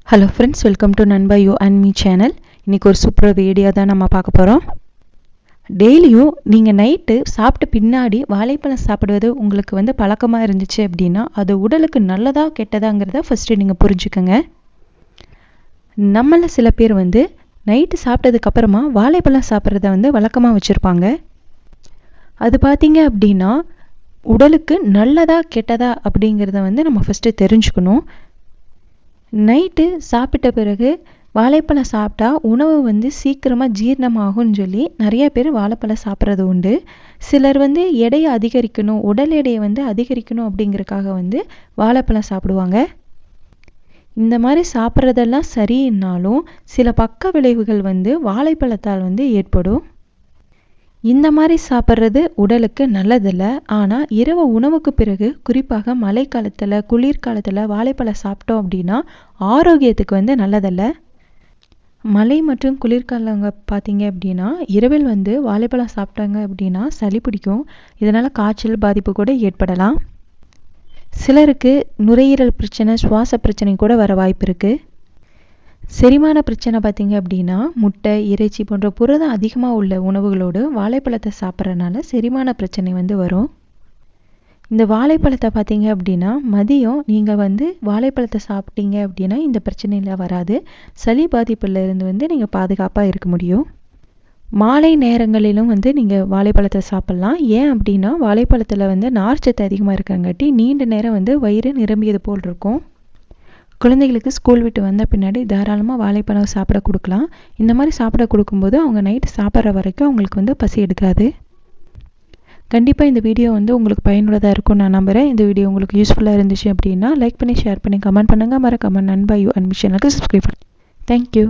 Hello friends, welcome to நண்பா you and me channel. இன்றைக்கி ஒரு சூப்பர் வீடியோ தான் நம்ம பார்க்க போகிறோம். டெய்லியும் நீங்கள் நைட்டு சாப்பிட்ட பின்னாடி வாழைப்பழம் சாப்பிடுவது உங்களுக்கு பழக்கமாக இருந்துச்சு அப்படின்னா அது உடலுக்கு நல்லதா கெட்டதாங்கிறத ஃபஸ்ட்டு நீங்கள் புரிஞ்சுக்கோங்க. நம்மள சில பேர் நைட்டு சாப்பிட்டதுக்கப்புறமா வாழைப்பழம் சாப்பிட்றத வழக்கமாக வச்சுருப்பாங்க. அது பார்த்தீங்க அப்படின்னா உடலுக்கு நல்லதா கெட்டதா அப்படிங்கிறத நம்ம ஃபஸ்ட்டு தெரிஞ்சுக்கணும். நைட்டு சாப்பிட்ட பிறகு வாழைப்பழம் சாப்பிட்டா உணவு சீக்கிரமாக ஜீரணமாகும்னு சொல்லி நிறைய பேர் வாழைப்பழம் சாப்பிட்றது உண்டு. சிலர் எடையை அதிகரிக்கணும், உடல் எடையை அதிகரிக்கணும் அப்படிங்கிறதுக்காக வாழைப்பழம் சாப்பிடுவாங்க. இந்த மாதிரி சாப்பிட்றதெல்லாம் சரின்னாலும் சில பக்க விளைவுகள் வாழைப்பழத்தால் ஏற்படும். இந்த மாதிரி சாப்பிட்றது உடலுக்கு நல்லதில்லை. ஆனால் இரவு உணவுக்கு பிறகு, குறிப்பாக மழைக்காலத்தில் குளிர்காலத்தில் வாழைப்பழம் சாப்பிட்டோம் அப்படின்னா ஆரோக்கியத்துக்கு நல்லதில்லை. மழை மற்றும் குளிர்காலங்க பார்த்தீங்க அப்படின்னா இரவில் வாழைப்பழம் சாப்பிட்டாங்க அப்படின்னா சளி பிடிக்கும். இதனால் காய்ச்சல் பாதிப்பு கூட ஏற்படலாம். சிலருக்கு நுரையீரல் பிரச்சனை, சுவாச பிரச்சனை கூட வர வாய்ப்பு இருக்குது. செரிமான பிரச்சனை பார்த்தீங்க அப்படின்னா முட்டை, இறைச்சி போன்ற புரதம் அதிகமாக உள்ள உணவுகளோடு வாழைப்பழத்தை சாப்பிட்றதுனால செரிமான பிரச்சனை வரும். இந்த வாழைப்பழத்தை பார்த்தீங்க அப்படின்னா மதியம் நீங்கள் வாழைப்பழத்தை சாப்பிட்டீங்க அப்படின்னா இந்த பிரச்சனையில் வராது. சளி பாதிப்புலேருந்து நீங்கள் பாதுகாப்பாக இருக்க முடியும். மாலை நேரங்களிலும் நீங்கள் வாழைப்பழத்தை சாப்பிட்லாம். ஏன் அப்படின்னா வாழைப்பழத்தில் நார்ச்சத்து அதிகமாக இருக்கங்காட்டி நீண்ட நேரம் வயிறு நிரம்பியது போல் இருக்கும். குழந்தைகளுக்கு ஸ்கூல் விட்டு வந்த பின்னாடி தாராளமாக வாழைப்பழம் சாப்பிட கொடுக்கலாம். இந்த மாதிரி சாப்பிட கொடுக்கும்போது அவங்க நைட்டு சாப்பிட்ற வரைக்கும் அவங்களுக்கு பசி எடுக்காது. கண்டிப்பாக இந்த வீடியோ உங்களுக்கு பயனுள்ளதாக இருக்கும்னு நான் நம்புகிறேன். இந்த வீடியோ உங்களுக்கு யூஸ்ஃபுல்லாக இருந்துச்சு அப்படின்னா லைக் பண்ணி, ஷேர் பண்ணி, கமெண்ட் பண்ணுங்கள். மறக்காம நண்பா யூ அண்ட் மீ சேனலுக்கு சப்ஸ்கிரைப் பண்ணுங்கள். தேங்க்யூ.